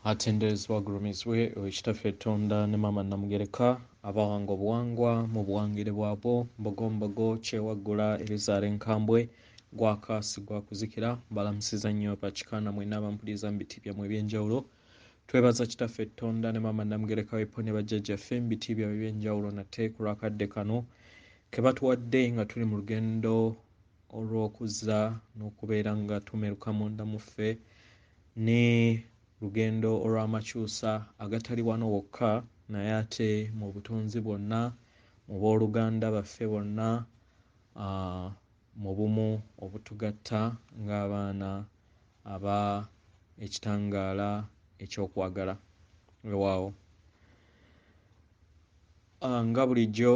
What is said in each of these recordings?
Atenderezebwa agulumizibwe ekitaffe Tonda ne Maama Namugereka abawanga obuwangwa mu buwangire bwabwo mbogombogo kyewaggula ebizaala enkambwe gwakaasi gwakuzikira mbalamusiza nnyo bakikaana mwenna abampuliriza mu biti byammwe eby'enjawulo. Twebaza kitaffe Tonda ne Maama Namugereka wepo ne bajjajjaffe mu biti byabwe eby'enjawulo nate ku lwakadde kano ke batuwadde nga tuli mu lugendo olw'okuzza n'okubeera nga tumeruka munda mu ffe ne lugendo olw'amakyusa agatali wano wokka naye ate mu butonzi bwonna mu booluganda baffe bonna mu bumu obutugatta ng'abaana aba ekitangaala ekyokwagala wewaawo. Nga bulijjo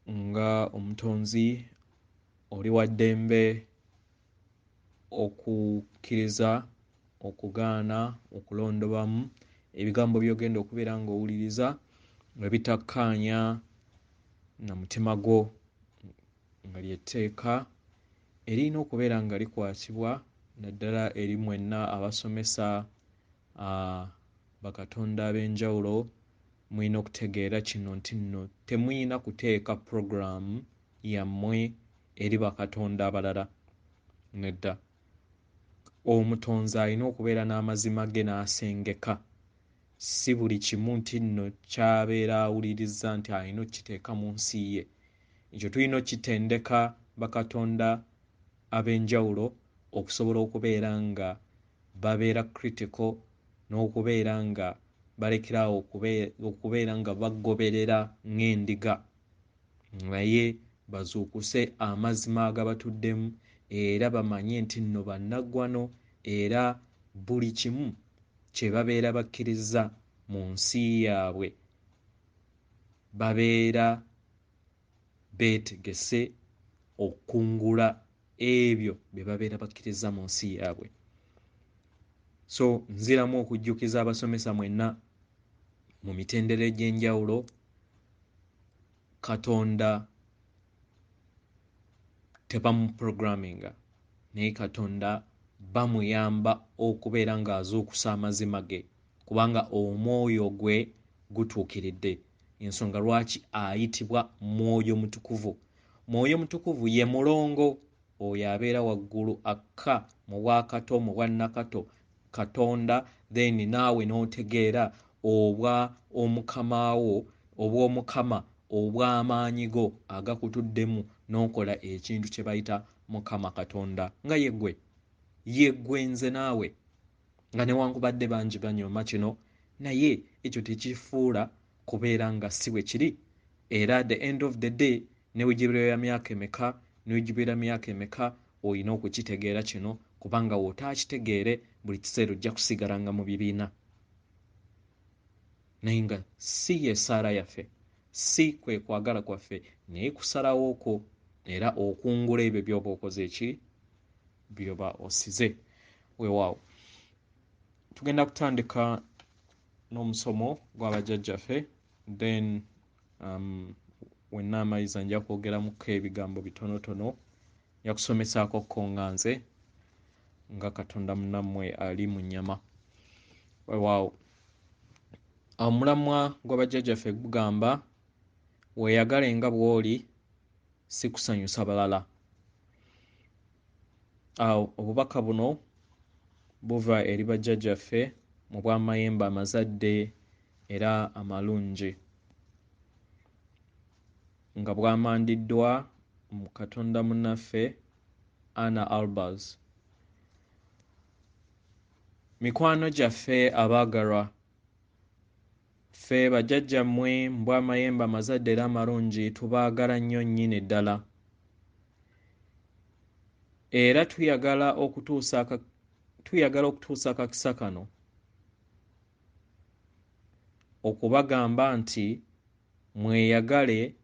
nga omutonzi oli wa ddembe okukkiriza okugaana okulondobwamu ebigambo by'ogenda okubeera ng'owuliriza nga bitakkaanya na mutima gwo nga ly'etteeka erina okubeera nga likwatibwa naddala eri mwenna abasomesa bakatonda ab'enjawulo. Mulina okutegeera kino nti nno temulina kuteeka puroguramu yammwe eri bakatonda abalala nedda. Omutonzi alina okubeera n'amazima ge n'asengeka, si buli kimu nti nno ky'abeera awuliriza nti alina okukiteeka mu nsi ye. Ekyo tulina okitendeka bakatonda ab'enjawulo okusobola okubeera nga babeera critical n'okubeera nga balekerawo okubeera nga bagoberera ng'endiga naye bazuukuse amazima agabatuddemu era bamanye nti nno bannaggwano era buli kimu kye babeera bakkiriza mu nsi yaabwe babeera beetegese okungula ebyo bye babeera bakkiriza mu nsi yaabwe. So nziramu okujjukiza abasomesa mwenna mu mitendera egy'enjawulo Katonda tebamuprogramminga naye Katonda bamuyamba okubeera ng'azuukusa amazima ge kubanga omwoyo gwe gutuukiridde. Ensonga lwaki ayitibwa Mwoyo Mutukuvu. Mwoyo Mutukuvu ye mulongo oyo abeera waggulu akka mu bwakato mu bwannakato Katonda then naawe n'otegeera obw'omukama obw'amaanyi go agakutuddemu n'okola ekintu kye bayita Mukama Katonda nga yeggwe nze naawe nga newankubadde bangi banyooma kino naye ekyo tekifuula kubeera nga si bwe kiri. Era at the end of the day ne wegibeera myaka emeka olina okukitegeera kino kubanga w'otaakitegeere buli kiseera ojja kusigala nga mu bibiina naye nga si yesaala yaffe si kwe kwagala kwaffe naye kusalawo okwo era okungula ebyo by'oba okoze eki by'oba osize weewaawo. Tugenda kutandika n'omusomo gw'abajjajjaffe then wenna amayiza nja kwogeramuko ebigambo bitonotono nja kusomesaako kkonganze nga Katonda munnammwe ali mu nnyama weewaawo. Omulamwa gw'abajjajjaffe gugamba weeyagale nga bw'oli sikusanyusa balala. Obubaka buno buva eri bajjajjaffe mu bw'amayembe amazadde era amalungi nga bwamandiddwa mu Katonda munnaffe Anna Albers. Mikwano gyaffe abaagalwa, ffe bajjajjammwe mu bw'amayembe amazadde era amalungi tubaagala nnyo nnyini ddala era tuyagala okutuusa akakisa kano okubagamba nti mweyagale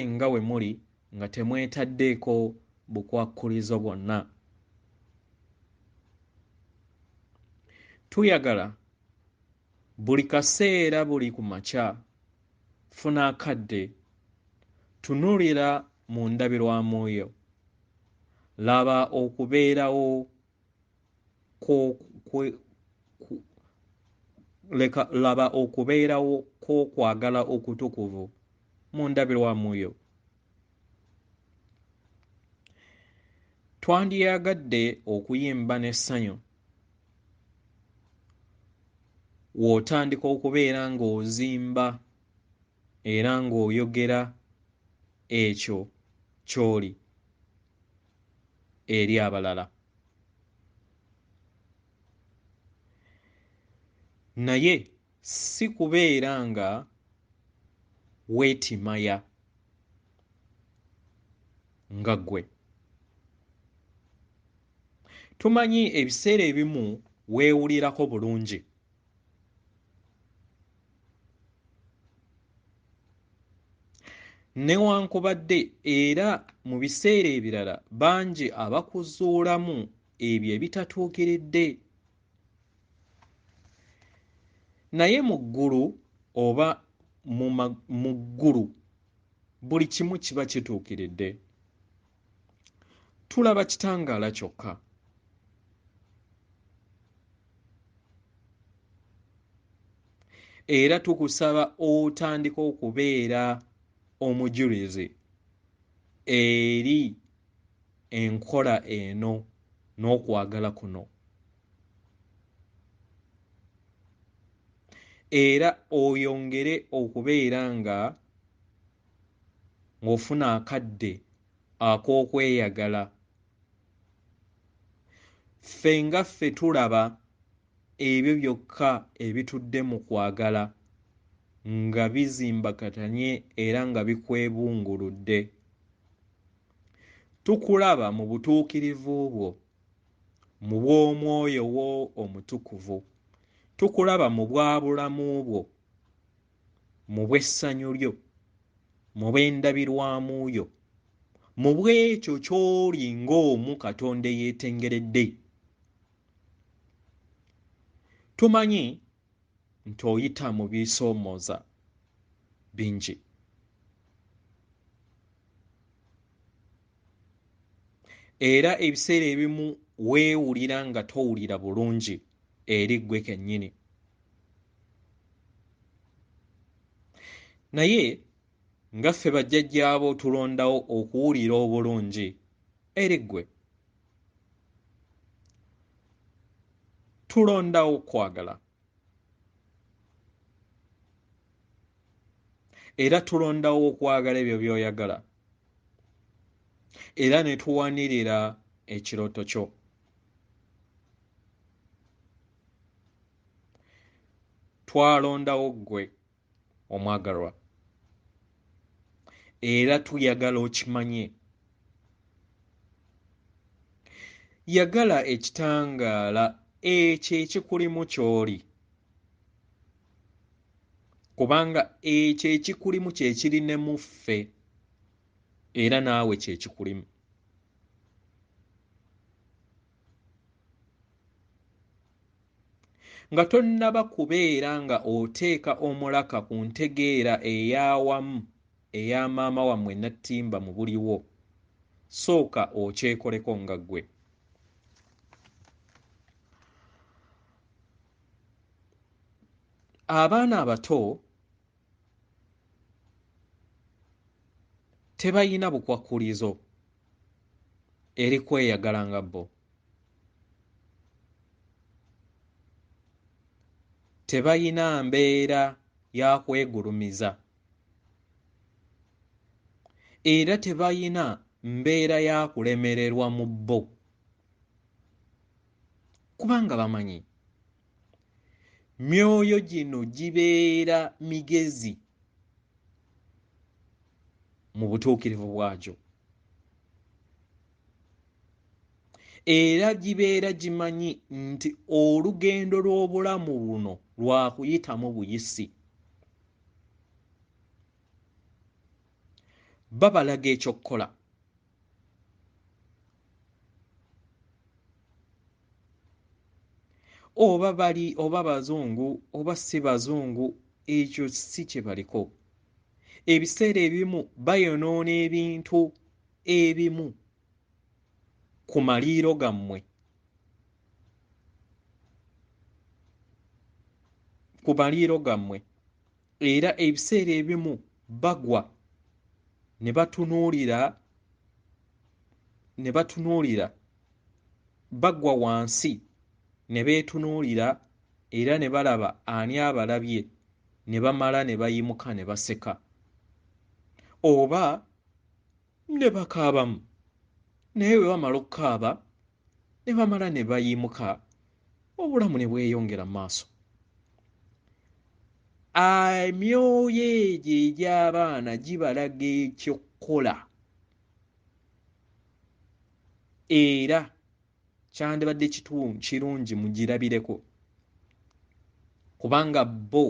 nga we muli nga temwetaddeeko bukwakkulizo bwonna. Tuyagala buli kaseera buli ku makya funa akadde tunuulira mu ndabirwamu yo laba okubeerawo leka laba okubeerawo kw'okwagala okutukuvu mu ndabirwamu yo. Twandiyagadde okuyimba n'essanyu w'otandika okubeera ng'ozimba era ng'oyogera ekyo ky'oli eri abalala. Naye si kubeera nga weetimaya nga ggwe. Tumanyi ebiseera ebimu weewulirako bulungi. Newankubadde era mu biseera ebirala bangi abakuzuulamu ebyo ebitatuukiridde. Naye mu ggulu oba mu ggulu buli kimu kiba kituukiridde. Tulaba kitangaala kyokka. Era tukusaba otandika okubeera omujulizi eri enkola eno n'okwagala kuno. Era oyongere okubeera ng'ofuna akadde ak'okweyagala. Ffe nga ffe tulaba ebyo byokka ebitudde mu kwagala nga bizimbakatanye era nga bikwebunguludde. Tukulaba mu butuukirivu bwo, mu bw'omwoyo wo omutukuvu. Tukulaba mu bwabulamu bwo, mu bw'essanyu lyo, mu bw'endabirwamu yo, mu bw'ekyo ky'oli ng'omu Katonda eyeetengeredde. Tumanyi nti oyita mu bisoomooza bingi. Era ebiseera ebimu weewulira nga towulira bulungi eri ggwe kennyini. Naye nga ffe bajjajjaabo tulondawo okuwulira obulungi eri ggwe. Tulondawo okwagala. Era tulondawo okwagala ebyo by'oyagala. Era ne tuwanirira ekirooto kyo. Twalondawo ggwe omwagalwa. Era tuyagala okimanye. Yagala ekitangaala ekyo ekikulimu ky'oli. Kubanga ekyo ekikulimu kye kiri ne mu ffe era naawe kye kikulimu. Nga tonnaba kubeera nga oteeka omulaka ku ntegeera ey'awamu eya maama wammwe Nattimba mu buliwo, sooka okyekoleko nga ggwe. Abaana abato tebayina bukwakkulizo eri kweyagala nga bo. Tebayina mbeera ya kwegulumiza. Era tebayina mbeera ya kulemererwa mu bo. Kubanga bamanyi myoyo gino gibeera migezi mu butuukirivu bwagyo. Era gibeera gimanyi nti olugendo lw'obulamu buno lwa kuyitamu buyisi. Babalaga ekyokkola. Oba bali oba bazungu oba si bazungu, ekyo si kye baliko. Ebiseera ebimu bayonoona ebintu ebimu ku maliiro gammwe. ku maliiro gammwe era ebiseera ebimu bagwa ne batunuulira bagwa wansi ne beetunuulira era ne balaba ani abalabye ne bamala ne bayimuka ne baseka oba ne bakaabamu naye bwe bamala okukaaba ne bamala ne bayimuka obulamu ne bweyongera mu maaso. Emyoyo egyo egy'abaana gibalaga ekyokkola era kyandibadde kirungi mugirabireko kubanga bo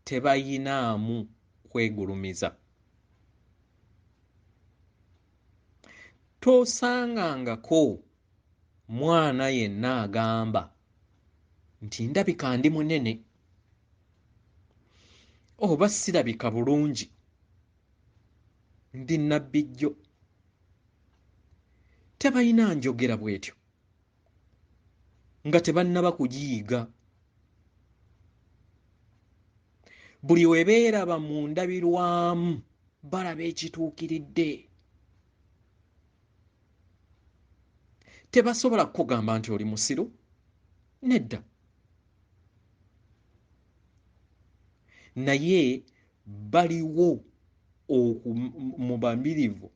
tebayinaamu kwegulumiza. Tosangangako mwana yenna agamba nti ndabika ndi munene oba sirabika bulungi ndi nabbijjo. Tebayina njogera bw'etyo nga tebannaba kugiyiga. Buli we beeraba mu ndabirwamu balaba ekituukiridde. Tebasobola kukugamba nti oli musiru, nedda. Naye baliwo mu bamirivu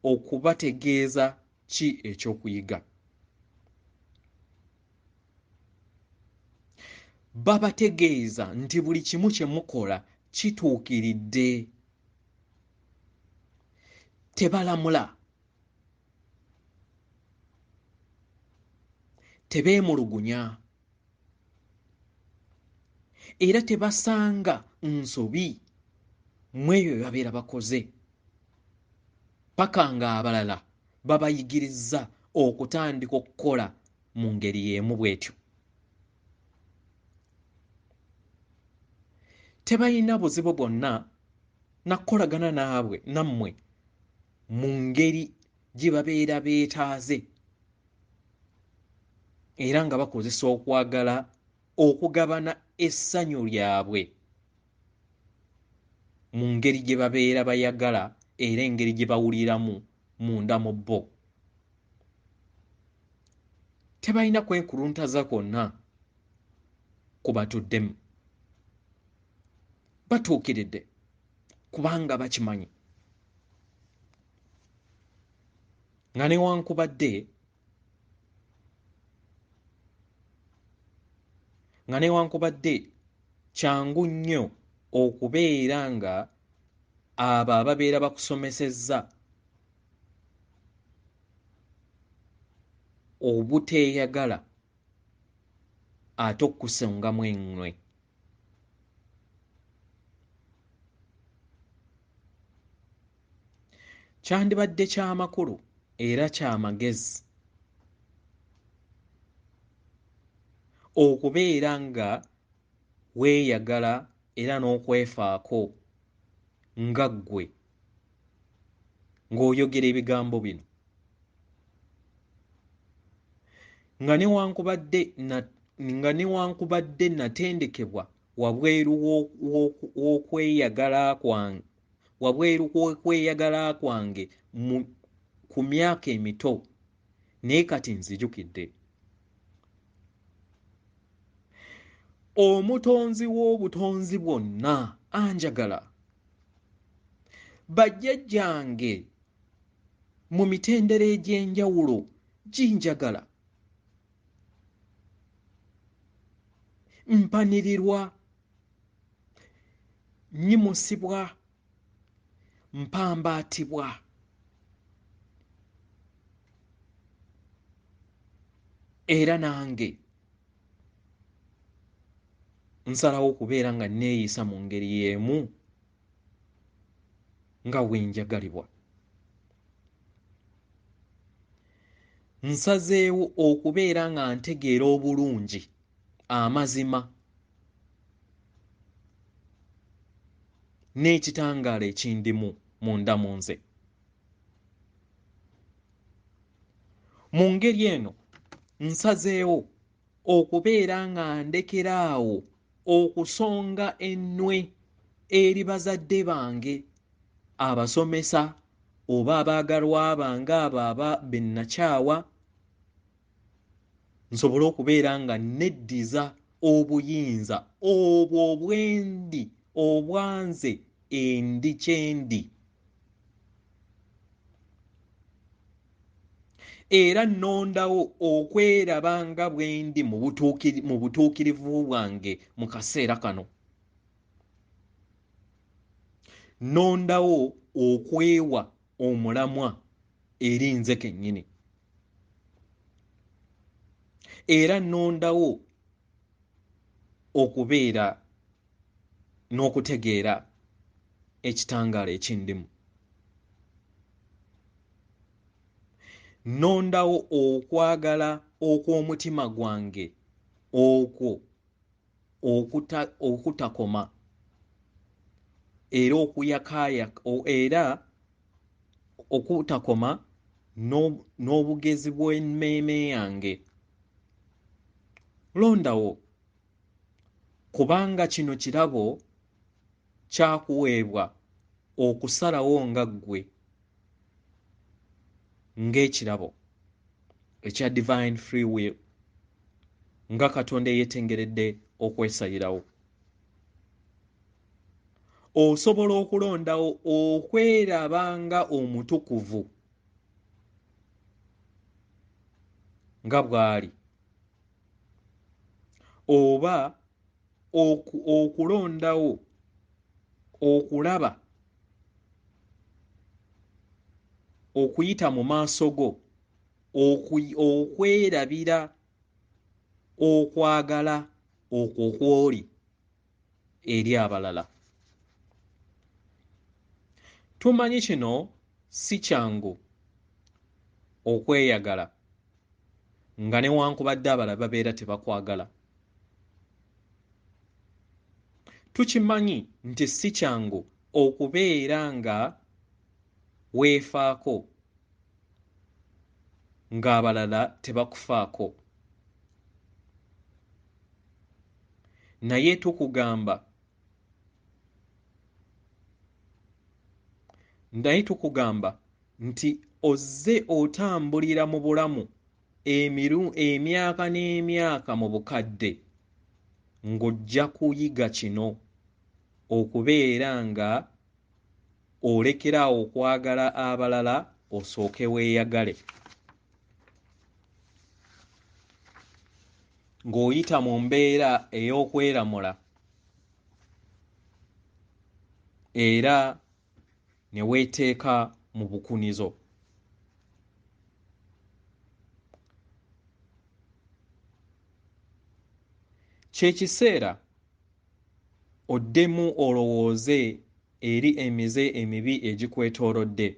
okubategeeza ki ekyokuyiga. Babategeeza nti buli kimu kye mukola kituukiridde. Tebalamula, tebeemulugunya era tebasanga nsobi mu ebyo bye babeera bakoze paka nga abalala babayigiriza okutandika okukola mu ngeri y'emu bw'etyo. Tebalina buzibu bwonna na kukolagana nammwe mu ngeri gye babeera beetaaze era nga bakozesa okwagala okugabana essanyu lyabwe mu ngeri gye babeera bayagala era engeri gye bawuliramu munda mu bo. Tebalina kwekuluntaza kwonna kubatuddemu. Batuukiridde kubanga bakimanyi nga newankubadde kyangu nnyo okubeera nga abo ababeera bakusomesezza obuteeyagala ate okukusongamu ennywe. Kyandibadde ky'amakulu era ky'amagezi okubeera nga weeyagala era n'okwefaako nga ggwe ng'oyogera ebigambo bino nga newankubadde natendekebwa wabweru w'okweyagala kwange ku myaka emito naye kati nzijukidde. Omutonzi w'obutonzi bwonna anjagala. Bajjajjange mu mitendera egy'enjawulo ginjagala. Mpanirirwa, nyimusibwa, mpambaatibwa. Era nange nsalawo okubeera nga neeyisa mu ngeri y'emu nga wenjagalibwa. Nsazeewo okubeera nga ntegeera obulungi amazima n'ekitangaala ekindimu munda mu nze. Mu ngeri eno nsazeewo okubeera nga ndekeraawo okusonga ennwe eri bazadde bange abasomesa oba abaagalwa bange abo aba bennakyawa, nsobole okubeera nga neddiza obuyinza obwo obwendi obwanze endi kyendi, era nnondawo okweraba nga bwendi mu butuukirivu bwange mu kaseera kano. Nnondawo okwewa omulamwa eri nze kennyini, era nnondawo okubeera n'okutegeera ekitangaala ekindimu. Nnondawo okwagala okw'omutima gwange okwo okutakoma era era okutakoma n'obugezi bw'emmeeme yange. Londawo, kubanga kino kirabo kyakuweebwa okusalawo nga ggwe ng'ekirabo ekya divine free will, nga Katonda eyeetengeredde okwesalirawo. Osobola okulondawo okweraba nga omutukuvu nga bw'ali, oba okulondawo okulaba okuyita mu maaso go, okwerabira okwagala okwo kw'oli eri abalala. Tumanyi kino si kyangu okweyagala nga newankubadde abalala babeera tebakwagala. Tukimanyi nti si kyangu okubeera nga weefaako ng'abalala tebakufaako. Naye tukugamba nti ozze otambulira mu bulamu emyaka n'emyaka mu bukadde ng'ojja kuyiga kino, okubeera nga olekeraawo okwagala abalala osooke weeyagale, ng'oyita mu mbeera ey'okweramula era ne weeteeka mu bukunizo. Kye kiseera oddemu olowooze eri emize emibi egikwetoolodde.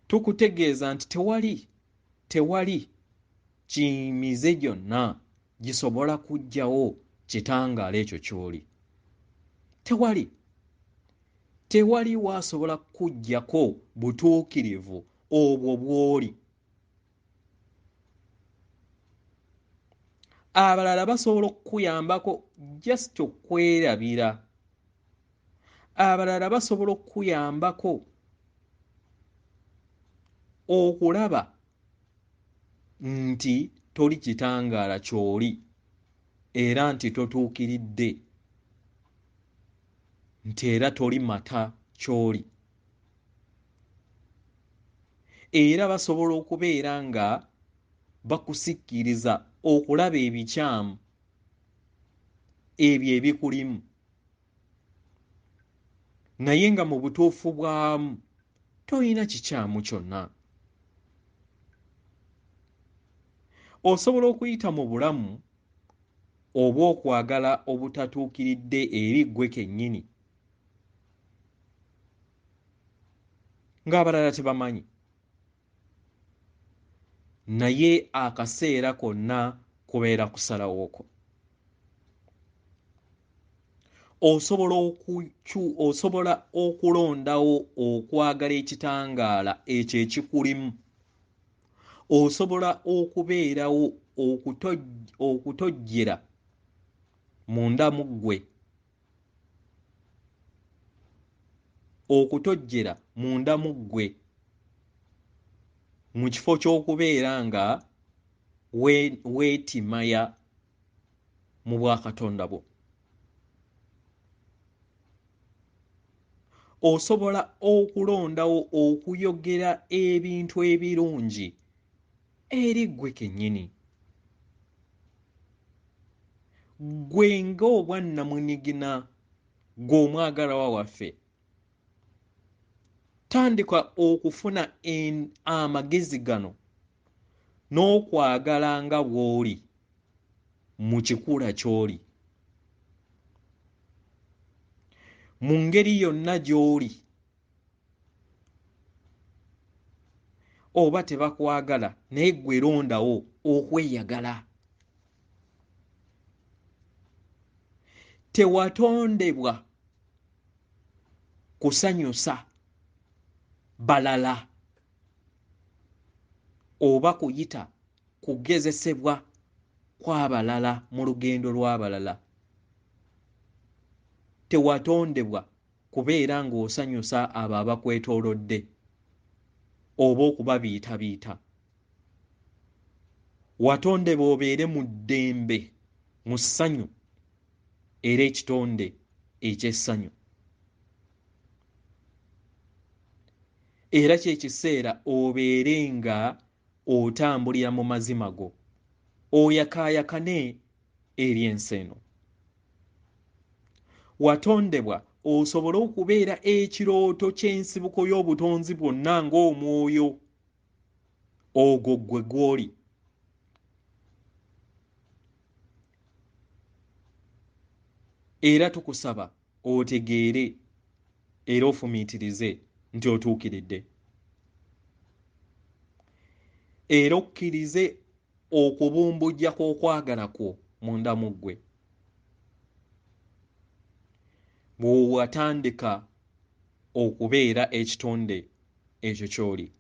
Tukutegeeza nti tewali kimize gyonna gisobola kuggyawo kitangaala ekyo ky'oli. Tewali waasobola kuggyako butuukirivu obwo bw'oli. Abalala basobola okukuyambako just okwerabira. Abalala basobola okukuyambako okulaba nti toli kitangaala ky'oli era nti totuukiridde, nti era toli mata ky'oli. Era basobola okubeera nga bakusikiriza okulaba ebikyamu ebyo ebikulimu, naye nga mu butuufu bwamu toyina kikyamu kyonna. Osobola okuyita mu bulamu oba okwagala obutatuukiridde eri ggwe kennyini ng'abalala tebamanyi, naye akaseera konna kubeera kusalawooko. osobola okulondawo okwagala ekitangaala ekyo ekikulimu. Osobola okubeerawo okutojjera munda mu ggwe, okutojjera munda mu ggwe mu kifo ky'okubeera nga weetimaya mu bwakatonda bwo. Osobola okulondawo okuyogera ebintu ebirungi eri ggwe kennyini. Ggwe ng'obwannamunigina gw'omwagalwa waffe, tandika okufuna amagezi gano n'okwagala nga bw'oli mu kikula ky'oli. Mu ngeri yonna gy'oli, oba tebakwagala naye ggwe londawo okweyagala. Tewatondebwa kusanyusa balala oba kuyita kugezesebwa kw'abalala mu lugendo lw'abalala. Tewatondebwa kubeera ng'osanyusa abo abakwetoolodde oba okubabiitabiita. Watondebwa obeere mu ddembe, mu ssanyu era ekitonde eky'essanyu. Era kyekiseera obeere nga otambulira mu mazima go, oyakaayakane eri ensi eno. Watondebwa osobole okubeera ekirooto ky'ensibuko y'obutonzi bwonna ng'omwoyo ogwo ggwe gw'oli. Era tukusaba otegeere era ofumiitirize nti otuukiridde. Era okkirize okubumbujja kw'okwagala kwo munda mu ggwe. Bw'owatandika okubeera ekitonde ekyo ky'oli.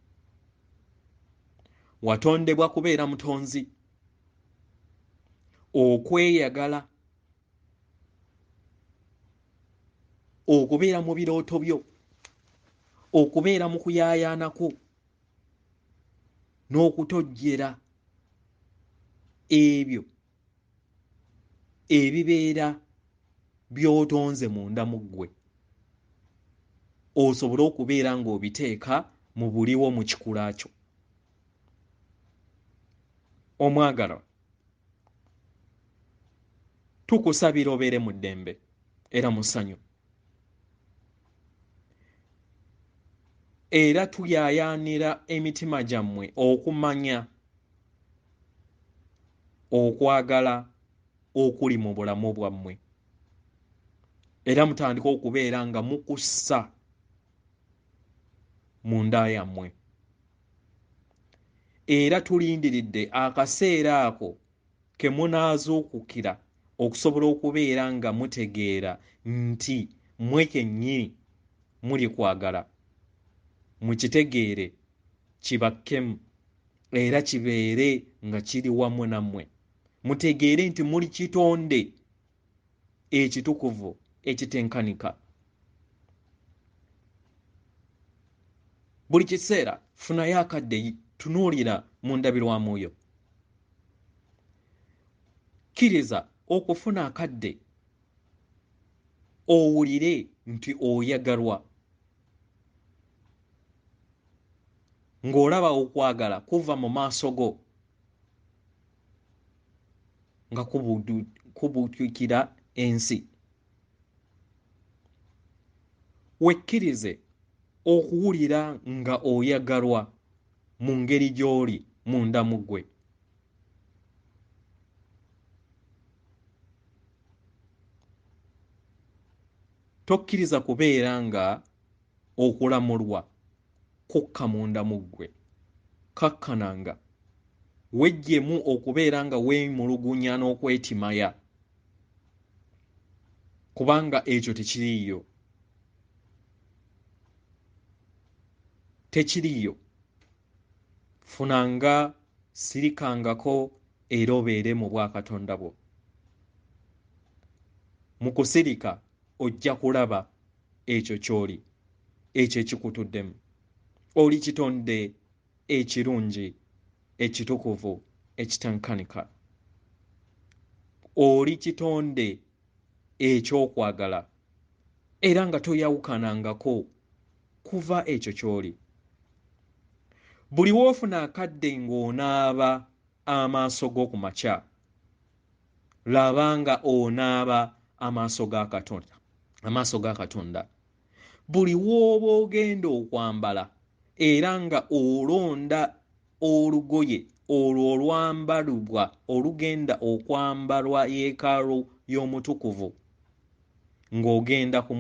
Watondebwa kubeera mutonzi, okweyagala, okubeera mu birooto byo, okubeera mu kuyaayaanako, n'okutojjera ebyo ebibeera by'otonze munda mu ggwe, osobole okubeera ng'obiteeka mu buliwo mu kikula kyo. Omwagalwa, tukusabira obeere mu ddembe era mu ssanyu. Era tuyaayaanira emitima gyammwe okumanya okwagala okuli mu bulamu bwammwe. Era mutandike okubeera nga mukussa mu nda yammwe. Era tulindiridde akaseera ako ke munaazuukukira okusobola okubeera nga mutegeera nti mmwe kennyini muli kwagala. Mukitegeere kibakkemu era kibeere nga kiri wamu nammwe. Mutegeere nti muli kitonde ekitukuvu ekitenkanika. Buli kiseera funayo akadde tunuulira mu ndabirwamu yo. Kkiriza okufuna akadde owulire nti oyagalwa, ng'olaba okwagala kuva mu maaso go nga kubuutikira ensi. Wekkirize okuwulira nga oyagalwa mu ngeri gy'oli munda mu ggwe. Tokkiriza kubeera nga okulamulwa kukka munda mu ggwe. Kakkananga weggyemu okubeera nga weemulugunya n'okwetimaya. kubanga ekyo tekiriiyo. Tekiriiyo. Funanga sirikangako era obeere mu bwakatonda bwo. Mu kusirika ojja kulaba ekyo ky'oli, ekyo ekikutuddemu. Oli kitonde ekirungi, ekitukuvu, ekitenkanika. Oli kitonde ekyokwagala era nga toyawukanangako kuva ekyo ky'oli. Buli woofuna akadde ng'onaaba amaaso go ku makya, labanga onaaba amaaso ga Katonda. Buli w'oba ogenda okwambala era nga olonda olugoye olwo olwambalibwa olugenda okwambalwa yeekaalu y'omutukuvu ng'ogenda ku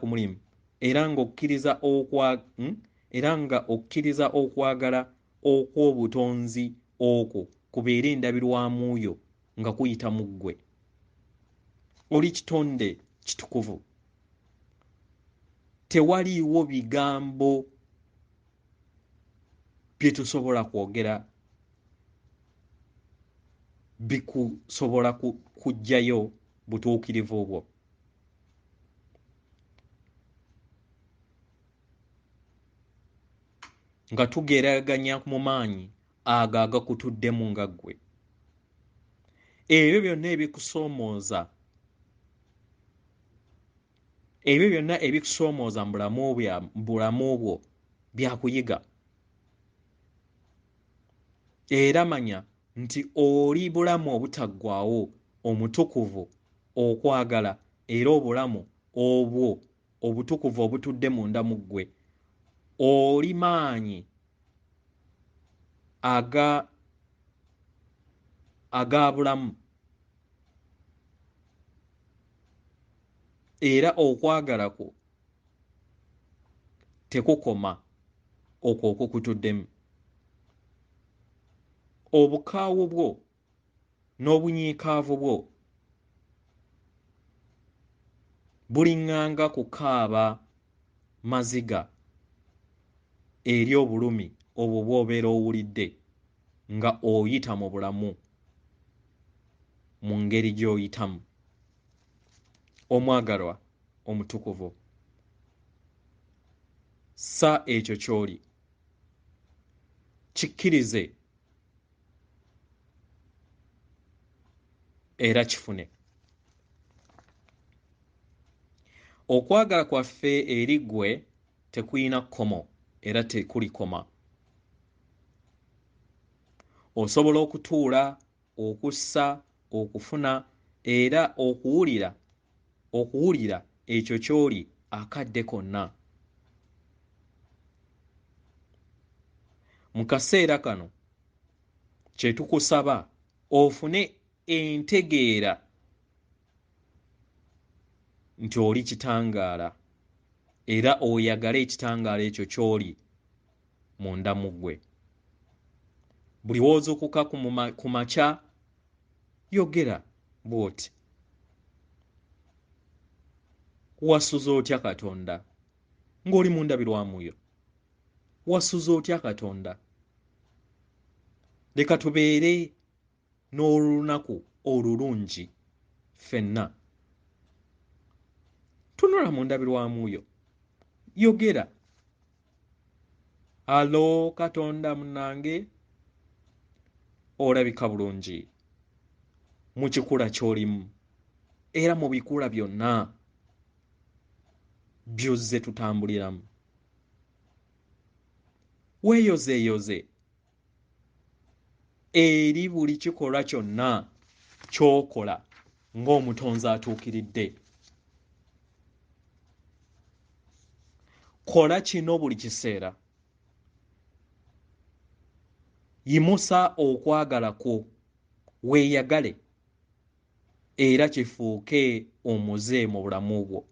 mulimu era nga okkiriza okwagala okw'obutonzi okwo kubeere endabirwamu yo nga kuyita mu ggwe. Oli kitonde kitukuvu. Tewaliiwo bigambo bye tusobola kwogera bikusobola kuggyayo butuukirivu bwo. Nga tugeraganya mu maanyi ago agakutuddemu nga ggwe. Ebyo byonna ebikusoomooza mu bulamu bwo byakuyiga. Era manya nti oli bulamu obutaggwaawo, omutukuvu, okwagala era obulamu obwo obutukuvu obutudde munda mu ggwe. Oli maanyi aga bulamu era okwagala kwo tekukoma okwo okukutuddemu. Obukaawu bwo n'obunyiikaavu bwo buliŋŋanga kukaaba maziga eri obulumi obwo bw'obeera owulidde nga oyita mu bulamu mu ngeri gy'oyitamu. Omwagalwa omutukuvu, sa ekyo ky'oli kikkirize era kifune. Okwagala kwaffe eri ggwe tekuyina kkomo era tekulikoma. Osobola okutuula, okussa, okufuna era okuwulira ekyo ky'oli akadde konna. Mu kaseera kano kye tukusaba ofune entegeera nti oli kitangaala era oyagale ekitangaala ekyo ky'oli munda mu ggwe. Buli w'ozuukuka ku makya yogera bw'oti: wasuza otya Katonda ng'oli mu ndabirwamu yo? Wasuza otya Katonda? Leka tubeere n'olunaku olulungi ffenna. Tunula mu ndabirwamu yo, yogera, alo Katonda munnange, olabika bulungi mu kikula ky'olimu era mu bikula byonna by'ozze tutambuliramu. Weeyozeeyoze eri buli kikolwa kyonna ky'okola ng'omutonzi atuukiridde. Kola kino buli kiseera. Yimusa okwagala kwo, weeyagale era kifuuke omuze mu bulamu bwo.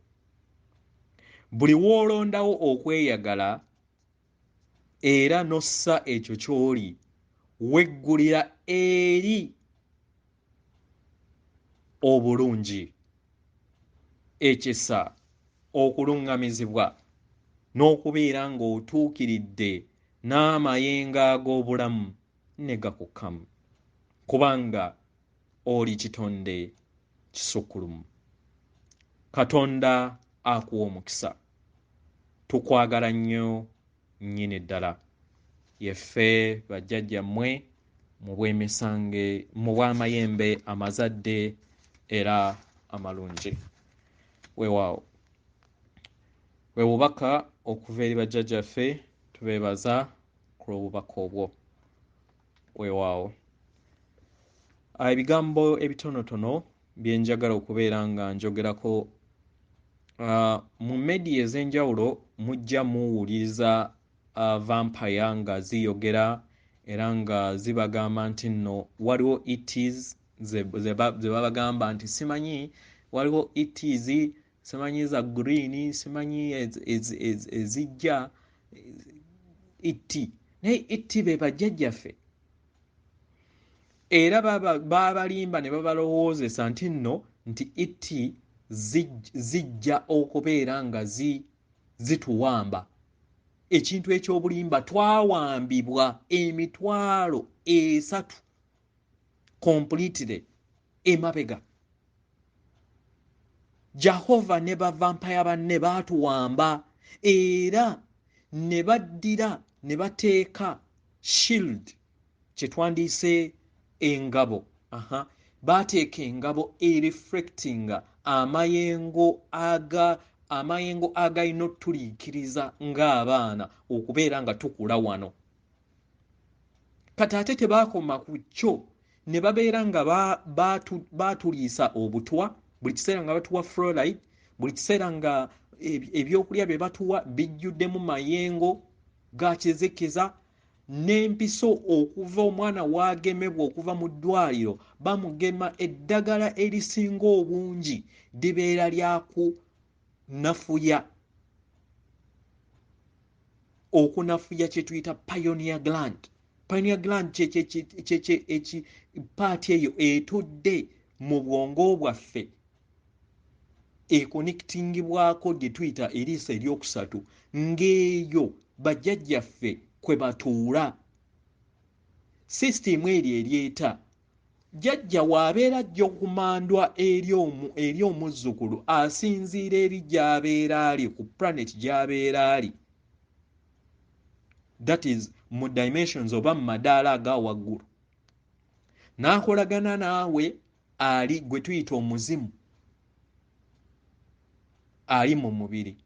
Buli w'olondawo okweyagala era n'ossa ekyo ky'oli, weggulira eri obulungi ekisa okulungamizibwa n'okubeera ng'otuukiridde n'amayengo ag'obulamu ne gakukkamu kubanga oli kitonde kisukkulumu. Katonda akuwa omukisa. Tukwagala nnyo nnyini ddala yeffe bajjajjammwe mu bw'emisange mu bw'amayembe amazadde era amalungi. Weewaawo bubaka okuva eri bajjajjaffe, tubeebaza ku lw'obubaka obwo. Weewaawo ebigambo ebitonotono bye njagala okubeera nga njogerako. Mu media ez'enjawulo mujja muwuliriza vampire nga ziyogera era nga zibagamba nti nno waliwo ETs ze babagamba nti simanyi waliwo ETs simanyi za green simanyi ezijja ET naye ET be bajjajjaffe era babalimba ne babalowoozesa nti nno nti ET zijja okubeera nga zituwamba. Ekintu ekyobulimba twawambibwa emitwalo 3 completely emabega. Jehova ne bavampaya banne baatuwamba era ne baddira ne bateeka shield kyetwandiise engabo. Baateeka engabo ereflectinga amayengo agalina otuliikiriza ng'abaana okubeera nga tukula wano. Kati ate tebaakoma ku kyo ne babeera nga baatuliisa obutwa buli kiseera nga batuwa fluoride, buli kiseera nga ebyokulya bye batuwa bijjuddemu mayengo ga kizikiza n'empiso okuva omwana waagemebwa okuva mu ddwaliro bamugema eddagala erisinga obungi libeera lyakunafuya okunafuya kye tuyita pioneer gland. Pioneer gland paati eyo etudde mu bwongo bwaffe ekonnekitingibwako gye tuyita eriiso eryokusatu ng'eyo bajjajjaffe kwe batuula. Sisitimu eri eryeta jjajja waabeera ajja okumandwa eri omuzzukulu asinziira eri gy'abeera ali ku planet gy'abeera ali, that is mu dimensions oba mu madaala aga waggulu, n'akolagana naawe ali gwe tuyita omuzimu ali mu mubiri.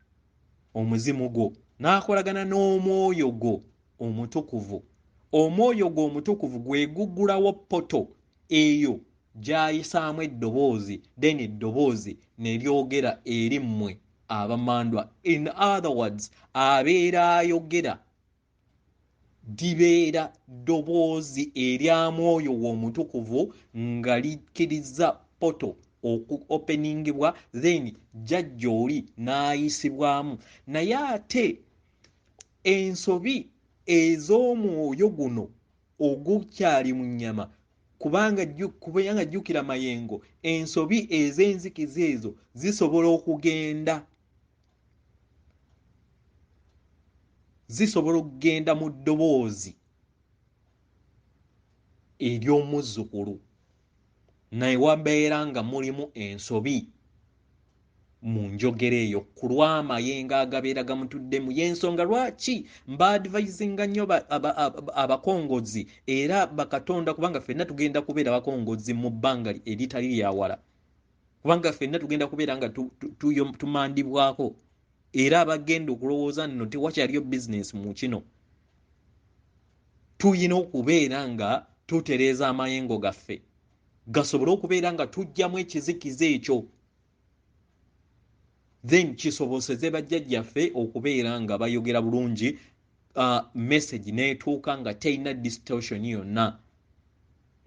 Omuzimu gwo n'akolagana n'omwoyo gwo omutukuvu. Omwoyo gwo omutukuvu gwe guggulawo poto eyo gy'ayisaamu eddoboozi, then eddoboozi ne lyogera eri mmwe abamandwa. In other words, abeera ayogera libeera ddoboozi erya mwoyo w'omutukuvu nga likkiriza poto openingibwa, then jjajja oli n'ayisibwamu. Naye ate ensobi ez'omwoyo guno ogukyali mu nnyama, kubanga jjukira mayengo, ensobi ez'enzikiza ezo zisobola okugenda mu ddoboozi ery'omuzzukulu, naye wabeera nga mulimu ensobi mu njogera eyo ku lw'amayengo agabeera gamutuddemu. Y'ensonga lwaki mbaadvisinga nnyo abakongozi era bakatonda, kubanga ffenna tugenda kubeera bakongozi mu bbanga eritali lyawala, kubanga ffenna tugenda kubeera nga tumandibwako era abagenda okulowooza nno tewakyaliyo bizinesi mu kino. Tuyina okubeera nga tutereeza amayengo gaffe gasobole okubeera nga tujjamu ekizikiza ekyo, then kisoboseze bajjajjaffe okubeera nga bayogera bulungi, message neetuuka nga teyina distortion yonna,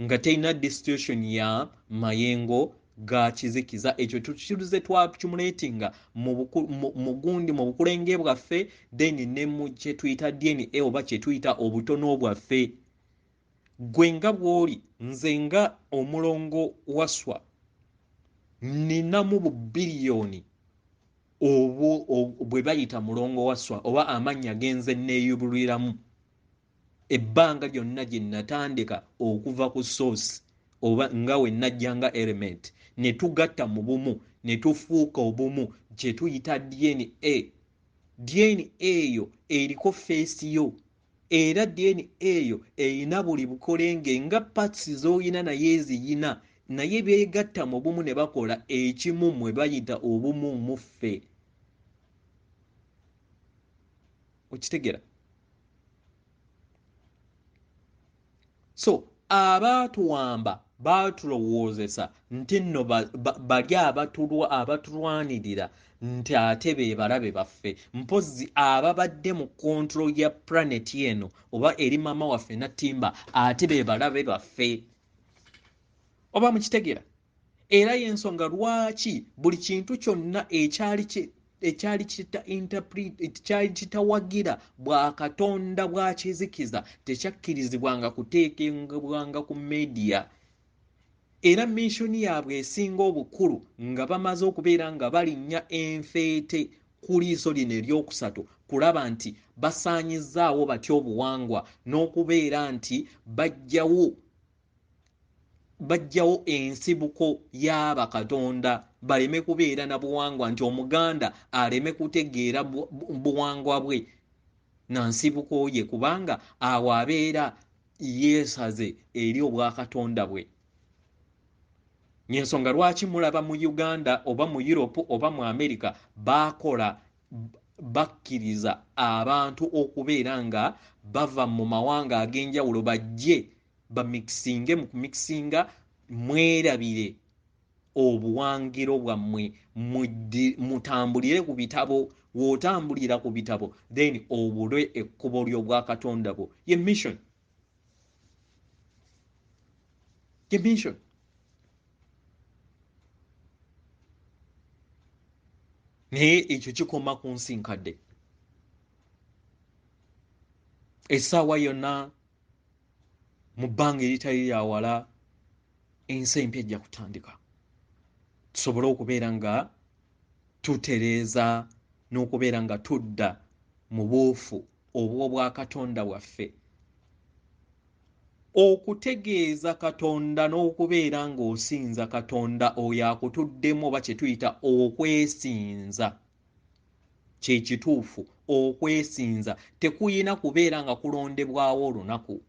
nga teyina distortion ya mayengo ga kizikiza. Ekyo tukiruze twakimulatinga mu gundi mu bukulenge bwaffe, then ne mu kye tuyita DNA oba kye tuyita obutono bwaffe. Gwe nga bw'oli, nze nga Omulongo Wasswa, ninamu bubiliyoni bwe bayita mulongo Wasswa oba amannya genze neeyubuliramu ebbanga lyonna gye natandika okuva ku source oba nga we najja nga element ne tugatta mu bumu ne tufuuka obumu gye tuyita DNA. DNA eyo eriko face yo era DNA eyo erina buli bukolenge nga parts z'oyina naye eziyina naye beegatta mu bumu ne bakola ekimu mwe bayita obumu muffe. Okitegera? So abaatuwamba baatulowoozesa nti nno bali abatulwanirira nti ate be balabe baffe mpozzi ababadde mu kontrol ya planet eno oba eri mama waffe Natimba ate be balabe baffe. Oba mukitegera? Era y'ensonga lwaki buli kintu kyonna ekyali kitawagira bwa Katonda bwa kizikiza tekyakkirizibwanga kuteekebwanga ku media. Era missoni yaabwe esinga obukulu nga bamaze okubeera nga balinnya enfeete ku liiso lino eryokusatu kulaba nti basaanyizzaawo batya obuwangwa n'okubeera nti bajjawo ensibuko y'abakatonda baleme kubeera na buwangwa nti omuganda aleme kutegeera buwangwa bwe na nsibuko ye kubanga awo abeera yeesaze eri obwakatonda bwe. Nyensonga lwaki mulaba mu Uganda oba mu Europe oba mu America bakkiriza abantu okubeera nga bava mu mawanga ag'enjawulo bajje bamikisinge mu kumikisinga mwerabire obuwangiro bwammwe mutambulire ku bitabo. W'otambulira ku bitabo then obulwe ekkubo ly'obwakatonda bwo ye mission. Naye ekyo kikoma ku nsi nkadde. Essaawa yonna mu bbanga eritali lya wala ensi empya ejja kutandika tusobole okubeera nga tutereeza n'okubeera nga tudda mu buufu obw'obwakatonda bwaffe. Okutegeeza Katonda n'okubeera ng'osinza Katonda oyo akutuddemu oba kye tuyita okwesinza kye kituufu. Okwesinza tekuyina kubeera nga kulondebwawo olunaku.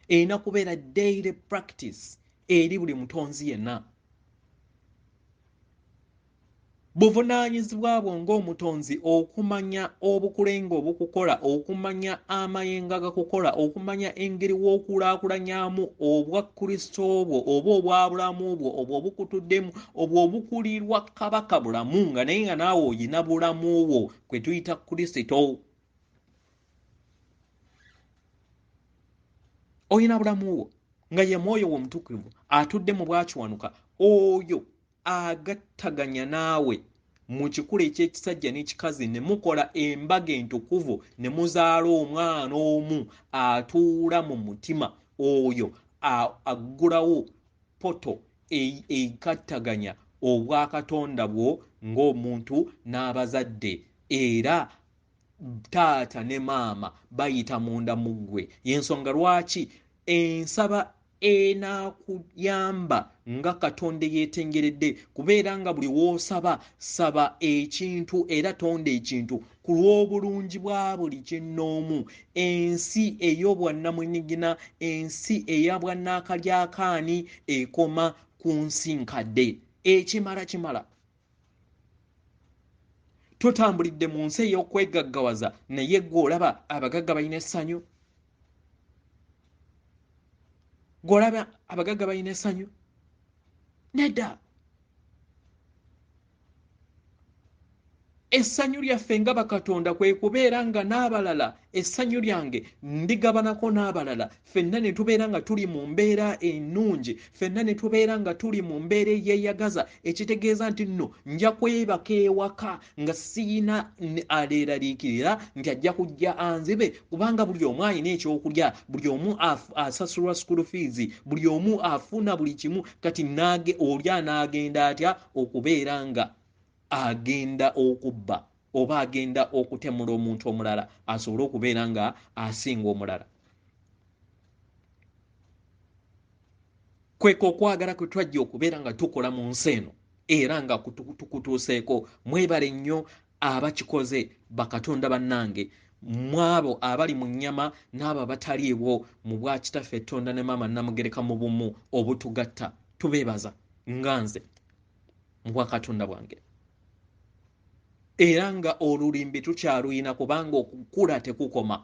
Erina kubeera daily practice eri buli mutonzi yenna. Buvunaanyizibwa bwo ng'omutonzi okumanya obukulenga obukukola, okumanya amayenga gakukola, okumanya engeri w'okulaakulanyaamu obwa Kristo obwo oba obwabulamu bwo obwo obukutuddemu obwo obukulirwa kabaka bulamu nga naye nga naawe oyina bulamu bwo kwe tuyita Kristo. Oyina bulamu bwo nga ye mwoyo w'omutukuvu atudde mu bwakiwanuka oyo agattaganya naawe mu kikula eky'ekisajja n'ekikazi ne mukola embaga entukuvu ne muzaala omwana omu atuula mu mutima oyo aggulawo poto ekattaganya obwakatonda bwo ng'omuntu n'abazadde era taata ne maama bayita munda mu ggwe. Y'ensonga lwaki ensaba enaakuyamba nga Katonda yeetengeredde kubeera nga buli w'osaba saba ekintu era tonda ekintu ku lw'obulungi bwa buli kinnoomu. Ensi ey'obwannamwenyigina, ensi eya bwannakalyakaani ekoma ku nsi nkadde. Kimala. Tutambulidde mu nsi ey'okwegaggawaza naye ggwe olaba abagagga balina essanyu. Golaba abagagga balina essanyu? Nedda. essanyu lyaffe nga bakatonda kwe kubeera nga n'abalala essanyu lyange ndigabanako n'abalala ffenna ne tubeera nga tuli mu mbeera ennungi ffenna ne tubeera nga tuli mu mbeera eyeeyagaza ekitegeeza nti nno nja kwebaka ewaka nga siina aleeraliikirira nti ajja kujja anzibe kubanga buli omu alina ekyokulya buli omu asasulwa school fees buli omu afuna buli kimu kati oli anaagenda atya okubeera nga agenda okubba oba agenda okutemula omuntu omulala asobole okubeera nga asinga omulala. Kweka okwagala kwe twajja okubeera nga tukola mu nsi eno era nga tukutuuseeko. Mwebale nnyo abakikoze bakatonda bannange, mwabo abali mu nnyama n'abo abataliiwo mu bwa kitaffe Tonda ne maama Namugereka mu bumu obutugatta. Tubeebaza nga nze mu bwakatonda bwange. Era nga olulimbi tukyaluyina kubanga okukula tekukoma.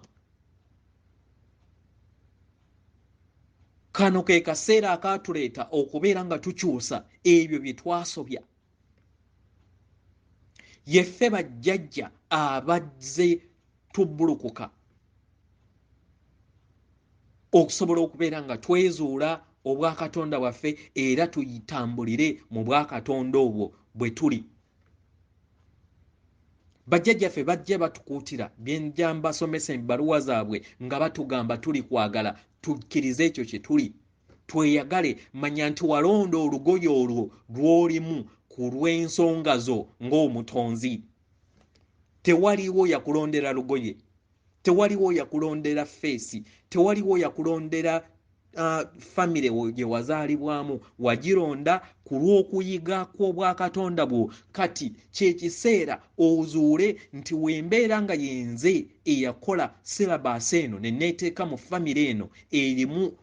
Kano ke kaseera akaatuleeta okubeera nga tukyusa ebyo bye twasobya. Yeffe bajjajja abazze tubbulukuka okusobola okubeera nga twezuula obwakatonda bwaffe era tuyitambulire mu bwakatonda obwo bwe tuli. Bajjajjaffe bajja batukuutira byenja mbasomesa ebbaluwa zaabwe nga batugamba tuli kwagala tukkirize ekyo kye tuli tweyagale. Manya nti walonda olugoye olwo lw'olimu ku lw'ensonga zo ng'omutonzi. Tewaliwo yakulondera lugoye, tewaliwo yakulondera feesi, tewaliwo yakulondera famire gye wazaalibwamu. Wagironda ku lw'okuyiga kw'obwakatonda bwo. Kati kye kiseera ozuule nti wembeera nga yenze eyakola syllabus eno ne neeteeka mu famire eno erimu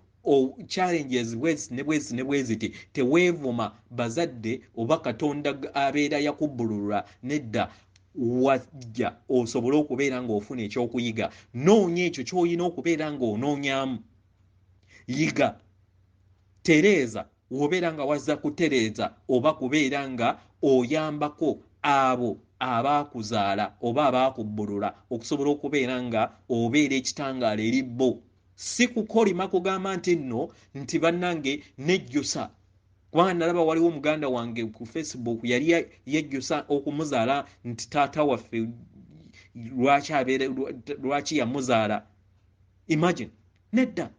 challenges ne bweziti, teweevuma bazadde oba katonda abeera yakubbulula. Nedda, wajja osobole okubeera ng'ofuna ekyokuyiga. Noonya ekyo ky'olina okubeera ng'onoonyamu. Yiga, tereeza wobeera nga wazza kutereeza oba kubeera nga oyambako abo abaakuzaala oba abaakubbulula okusobola okubeera nga obeera ekitangaala eri bo. Si kukolima kugamba nti nno nti bannange nejjusa. Kubanga nalaba waliwo muganda wange ku Facebook yali yejjusa okumuzaala nti taata waffe lwaki yamuzaala. Imagine. Nedda,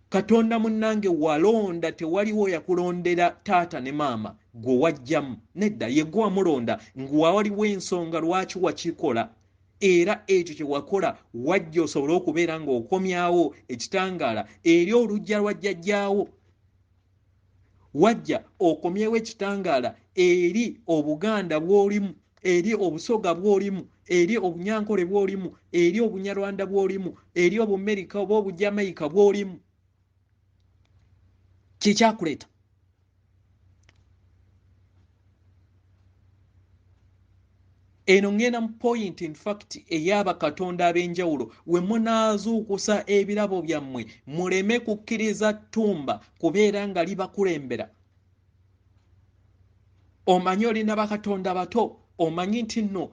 katonda munnange walonda, tewaliwo yakulondera taata ne maama gwe wajjamu. Nedda, ye gwe wamulonda ng'waliwo ensonga lwaki wakikola. Era ekyo kye wakola wajja osobole okubeera ng'okomyawo ekitangaala eri olujja lwa jjajjaawo. Wajja okomyewo ekitangaala eri Obuganda bw'olimu, eri Obusoga bw'olimu, eri Obunyankole bw'olimu, eri Obunyarwanda bw'olimu, eri Obumerika oba Obujamaika bw'olimu. Kyekyakuleeta. Eno ngenda mu point in fact ey'abakatonda ab'enjawulo we munaazuukusa ebirabo byammwe muleme kukkiriza ttumba kubeera nga libakulembera. Omanyi olina bakatonda bato, omanyi nti nno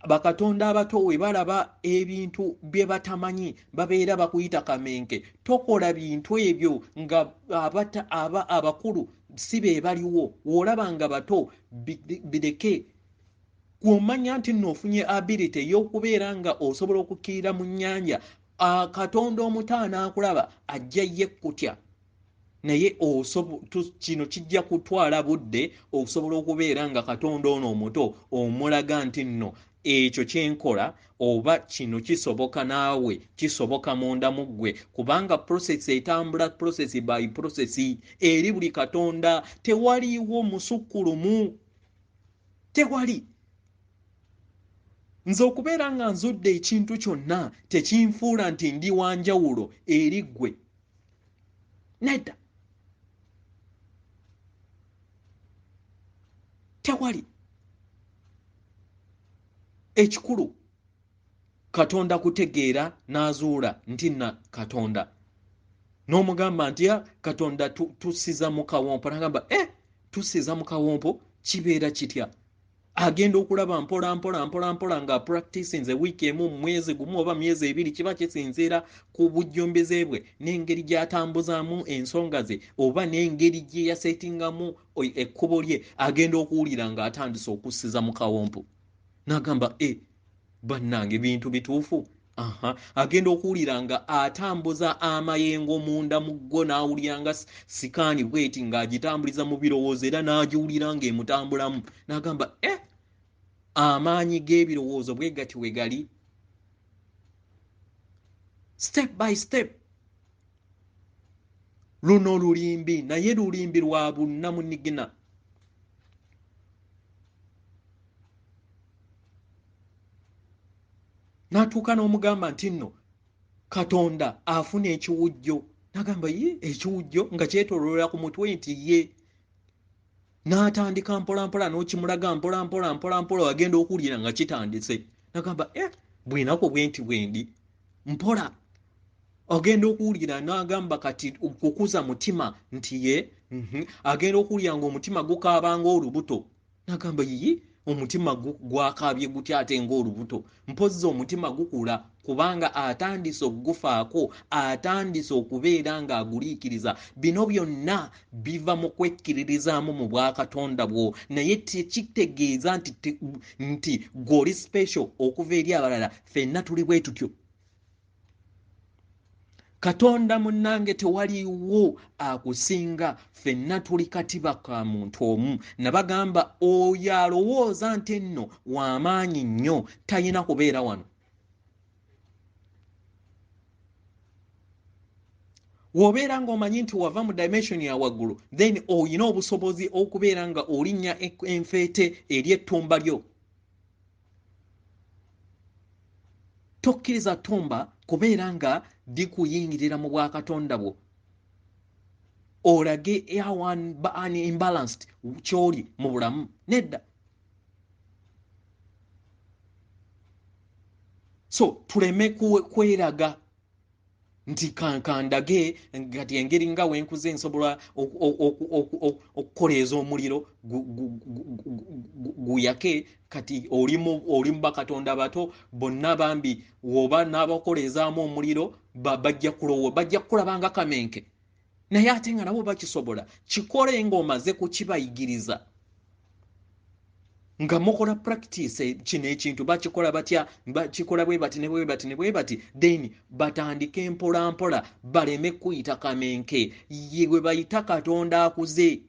bakatonda abato we balaba ebintu bye batamanyi babeera bakuyita kamenke. Tokola bintu ebyo nga abakulu si be baliwo. W'olaba nga bato bireke. Kumanya nti nno ofunye ability ey'okubeera nga osobola okukkirira mu nnyanja. Katonda omutaana akulaba ajja ye kutya. Naye kino kijja kutwala budde okusobola okubeera nga katonda ono omuto omulaga nti nno ekyo kyenkola oba kino kisoboka naawe, kisoboka munda mu ggwe. Kubanga process etambula process by process eri buli katonda. Tewaliwo musukkulumu, tewali. Nze okubeera nga nzudde ekintu kyonna tekinfuula nti ndi wanjawulo eri ggwe. Nedda, tewali. Ekikulu katonda kutegeera n'azuula nti na katonda. N'omugamba nti katonda tussiza mu kawompo. N'agamba tussiza mu kawompo kibeera kitya? agenda okulaba mpola nga practice nze wiiki emu mwezi gumu oba myezi ebiri kiba kisinziira ku bujjombeze bwe n'engeri gy'atambuzaamu ensonga ze oba n'engeri gye yasetingamu ekkubo lye agenda okuwulira ng'atandise okussiza mu kawompo n'agamba bannange bintu bituufu agenda okuwulira nga atambuza amayengo munda mu ggo n'awulira nga sikaani bweti ng'agitambuliza mu birowoozo era n'agiwulira ng'emutambulamu n'agamba amaanyi g'ebirowoozo bwe gati we gali step by step. Luno lulimbi naye lulimbi lwa bunnamunigina. N'atuuka n'omugamba nti nno Katonda afuna ekiwujjo n'agamba ekiwujjo nga kyetololera ku mutwe nti ye n'atandika mpolampola n'okimulaga mpola agenda okuwulira nga kitandise n'agamba bwinako bwenti bwendi mpola agenda okuwulira n'agamba kati okukuza mutima nti ye agenda okuwulira ng'omutima gukaabanga olubuto n'agamba omutima gwakaabye gutya ate ng'olubuto mpozzi omutima gukula kubanga atandise okugufaako atandise okubeera ng'aguliikiriza bino byonna biva mu kwekkiririzaamu mu bwakatonda bwo naye tekitegeeza nti gw'oli special okuva eri abalala ffenna tuli bwe tutyo. Katonda munnange tewaliwo akusinga ffenna tuli katiba ka muntu omu nabagamba oyo alowooza nti nno w'amaanyi nnyo talina kubeera wano. W'obeera ng'omanyi nti wava mu dimension ya waggulu then oyina obusobozi okubeera nga olinnya enfeete eri ettumba lyo. Tokkiriza ttumba kubeera nga likuyingirira mu bwakatonda bwo olage imbalanced kyoli mu bulamu nedda. So tuleme kweraga nti kankandage ngati engeri nga wenkuze nsobola okukoleeza omuliro guyake kati oli mu bakatonda bato bonna bambi woba n'abakoleezaamu omuliro bajja kulabanga kamenke naye ate nga nabo bakisobola kikole ng'omaze kukibayigiriza nga mukola practice kino ekintu bakikola batya bakikola bwe bati ne bwe bati then batandike mpola baleme kuyita kamenke yewe bayita Katonda akuze.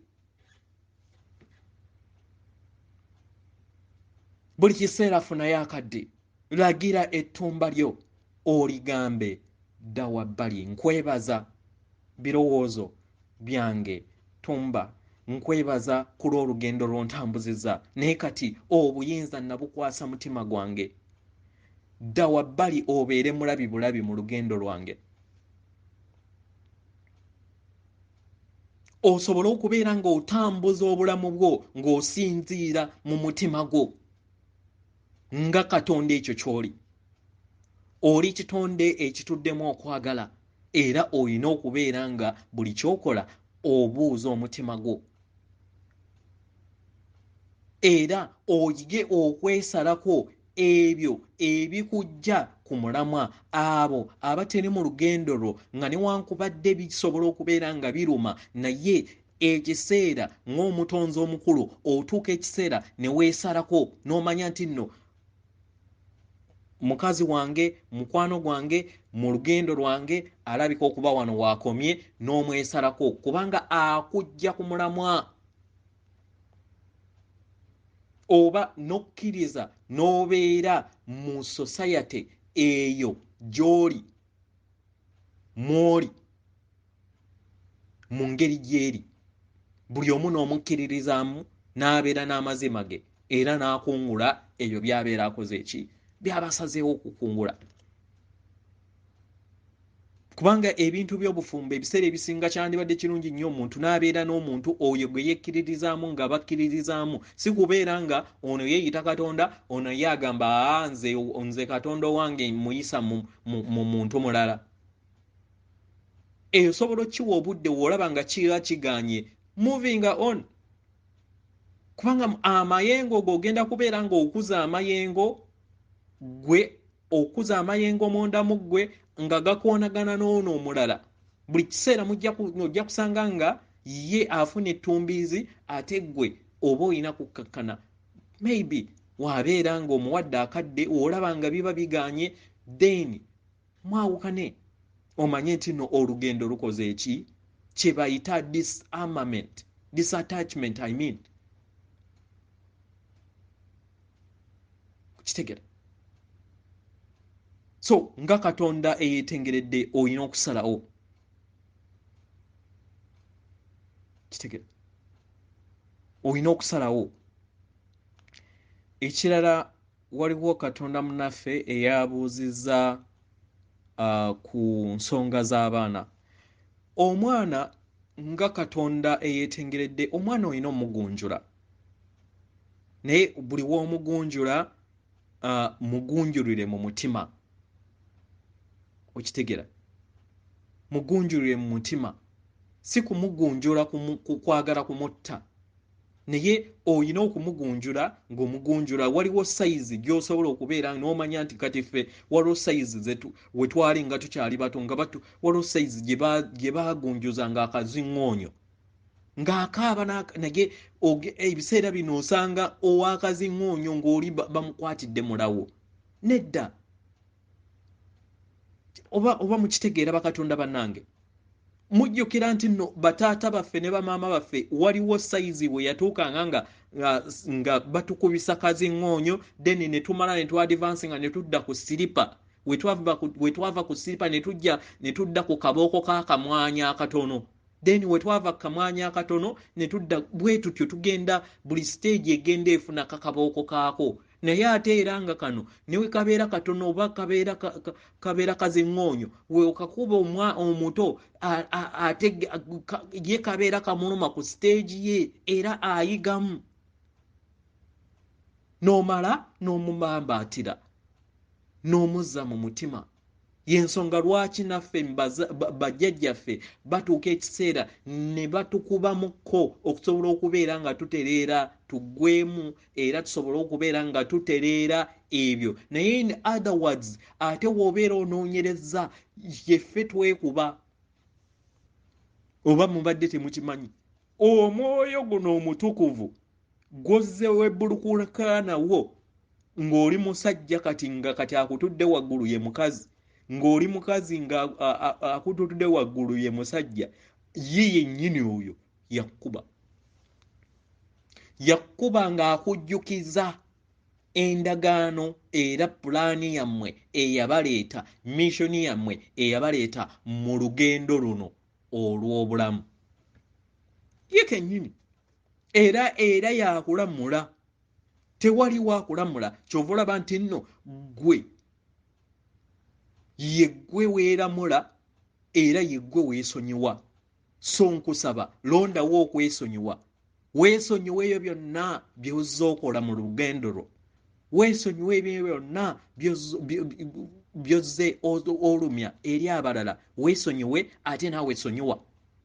Buli kiseera funayo akadde lagira ettumba lyo oligambe dda wabbali nkwebaza birowoozo byange tumba nkwebaza ku lw'olugendo lw'ontambuzizza naye kati obuyinza nabukwasa mutima gwange dda wabbali obeere mulabi bulabi mu lugendo lwange. Osobola okubeera ng'otambuza obulamu bwo ng'osinziira mu mutima gwo nga Katonda ekyo ky'oli. Oli kitonde ekituddemu okwagala era olina okubeera nga buli kyokola obuuza omutima gwo era oyige okwesalako ebyo ebikujja ku mulamwa abo abateri mu lugendo lwo nga newankubadde bisobola okubeera nga biruma naye ekiseera ng'omutonzi omukulu otuuka ekiseera ne weesalako n'omanya nti nno mukazi wange mukwano gwange mu lugendo lwange alabika okuba wano waakomye n'omwesalako kubanga akujja ku mulamwa oba n'okkiriza n'obeera mu society eyo gy'oli mw'oli mu ngeri gy'eri buli omu n'omukkiririzaamu n'abeera n'amazima ge era n'akungula ebyo by'abeera akoze byabasazeewo okukungula kubanga ebintu by'obufumbo ebiseera ebisinga kyandibadde kirungi nnyo omuntu n'abeera n'omuntu oyo gwe yekkiririzaamu nga bakkiririzaamu si kubeera nga ono yeeyita Katonda ono ye agamba nze Katonda wange muyisa mu muntu mulala. Esobola okkiwa obudde w'olaba nga kiba kiganye moving on. kubanga amayengo gogenda kubeera nga okuza amayengo gwe okuza amayengo monda mu gwe nga gakoonagana n'ono omulala buli kiseera mujja kusanga nga ye afuna ettumbiizi ate gwe oba olina kukkakkana maybe wabeera nga omuwadde akadde olaba nga biba biganye then mwawukane omanye nti no olugendo lukoze eki kye bayita disattachment I mean kitegera so nga Katonda eyetengeredde olina okusalawo kitegera olina okusalawo ekirala waliwo Katonda munaffe eyabuuzizza ku nsonga z'abaana omwana nga Katonda eyetengeredde omwana olina omugunjula naye buli w'omugunjula mugunjulire mu mutima okitegera mugunjulire mu mutima si kumugunjula kwagala kumutta naye olina okumugunjula ng'omugunjula waliwo sayizi gy'osobola okubeera n'omanya nti kati ffe waliwo sayizi zetu we twali nga tukyali bato nga waliwo sayizi gye baagunjuza ng'akaziŋŋoonyo ng'akaaba naye ebiseera bino osanga ow'akaziŋŋoonyo ng'oli bamukwatidde mulawo nedda oba mukitegeera bakatonda bannange mujjukira nti nno bataata baffe ne bamaama baffe waliwo sayizi bwe yatuukanga nga batukubisa kaziŋŋoonyo then ne tumala ne twadvansinga ne tudda ku siripa we twava ku siripa ne tudda ku kabooko k'akamwanya akatono then we twava ku kamwanya akatono ne tudda bwe tutyo tugenda buli stage egenda efuna kakabooko kaako naye ate era nga kano newe kabeera katono oba kabeera kaziŋŋoonyo we okakuba omuto ye kabeera kamuluma ku stage ye era ayigamu n'omala n'omubambaatira n'omuzza mu mutima yensonga lwaki naffe bajjajjaffe batuuka ekiseera ne batukubamukko okusobola okubeera nga tutereera tuggwemu era tusobola okubeera nga tutereera ebyo naye in other words ate w'obeera onoonyereza yeffe twekuba oba mubadde temukimanyi omwoyo guno omutukuvu gwozze webbulukukanawo ng'oli musajja kati akutudde waggulu ye mukazi ng'oli mukazi nga akutudde waggulu ye musajja ye yennyini oyo yakkuba ng'akujjukiza endagaano era pulaani yammwe eyabaleeta missoni yammwe eyabaleeta mu lugendo luno olw'obulamu ye kennyini era yakulamula tewali waakulamula kyova olaba nti nno gwe yeggwe weeramula era yeggwe weesonyiwa so nkusaba londawo okwesonyiwa weesonyiwa ebyo byonna by'ozze okola mu lugendo lwo weesonyiwa ebyo byonna by'ozze olumya eri abalala weesonyiwe ate naawe esonyiwa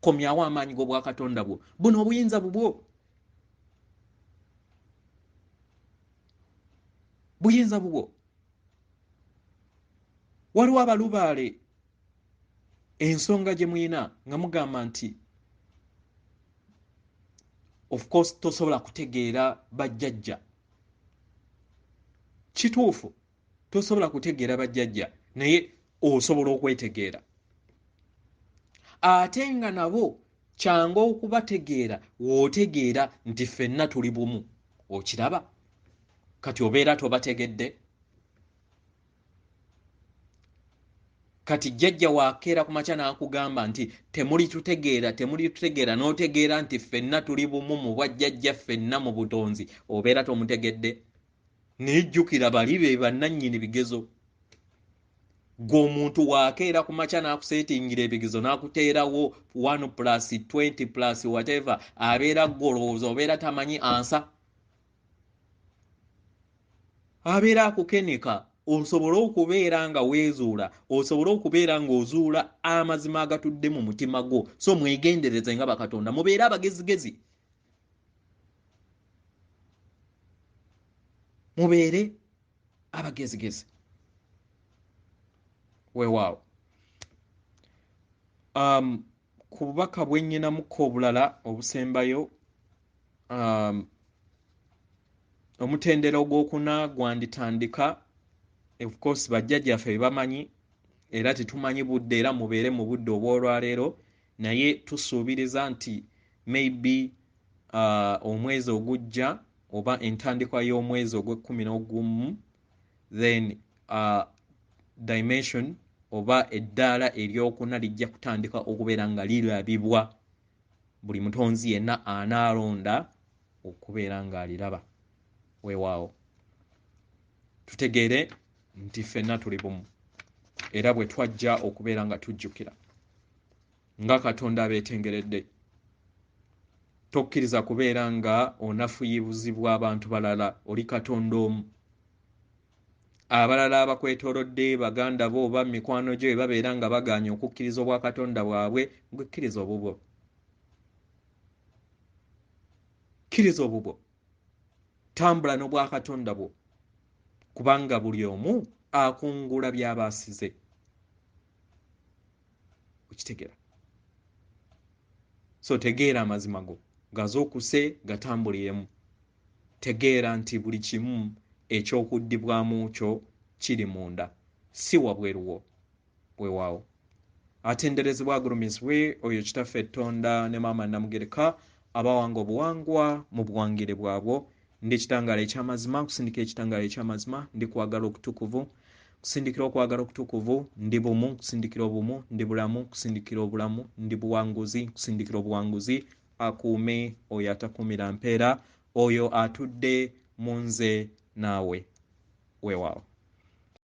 komyawo amaanyi g'obwakatonda bwo buno obuyinza bubwo buyinza bubwo waliwo abalubaale ensonga gye muyina nga mugamba nti of course tosobola kutegeera bajjajja kituufu tosobola kutegeera bajjajja naye osobola okwetegeera ate nga nabo kyangu okubategeera w'otegeera nti ffenna tuli bumu okiraba kati obeera tobategedde kati jjajja waakeera ku makya n'akugamba nti temuli tutegeera n'otegeera nti ffenna tuli bumu mu bwajjajja ffenna mu butonzi obeera tomutegedde nejjukira bali be bannannyini bigezo gw'omuntu waakeera ku makya n'akuseetingira ebigezo n'akuteerawo 1+20+ whatever abeera golowooza obeera tamanyi ansa abeera akukeneka osobole okubeera nga weezuula osobole okubeera ng'ozuula amazima agatudde mu mutima gwo so mwegendereze nga bakatonda mubeere abagezigezi mubeere abagezigezi weewaawo. Ku bubaka bwe nnyinamukko obulala obusembayo, omutendera ogwokuna gwanditandika, of course bajjajjaffe bamanyi era tetumanyi budde era mubeere mu budde obw'olwaleero, naye tusuubiriza nti maybe omwezi ogujja oba entandikwa y'omwezi ogw'e11 then dimension oba eddaala eryokuna lijja kutandika okubeera nga lirabibwa buli mutonzi yenna anaalonda okubeera ng'aliraba weewaawo. Tutegeere nti ffenna tuli bumu era bwe twajja okubeera nga tujjukira nga Katonda abeetengeredde, tokkiriza kubeera nga onafuyibuzibwa abantu balala, oli Katonda omu. Abalala abakwetoolodde baganda bo oba mikwano gyo babeera nga bagaanye okukkiriza obwa Katonda bwabwe, gwe kkiriza obubwo. Kkiriza obubwo. Tambula n'obwa Katonda bwo kubanga buli omu akungula by'aba asize. Okitegeera? So tegeera amazima go, gazookuse gatambuliremu. Tegeera nti buli kimu ekyokuddibwamu kyo kiri munda, si wabweru wo weewaawo. Atenderezebwa agulumizibwe oyo kitaffe Tonda ne maama Namugereka abawanga obuwangwa mu buwangire bwabwo. Ndi ekitangaala eky'amazima, kusindikira ekitangaala eky'amazima, ndi kwagala okutukuvu, kusindikira okwagala okutukuvu, ndi bumu, kusindikira obumu, ndi bulamu, kusindikira obulamu, ndi buwanguzi, kusindikira obuwanguzi. Akuume oyo atakuumira mpeera, oyo atudde mu nze naawe weewaawo.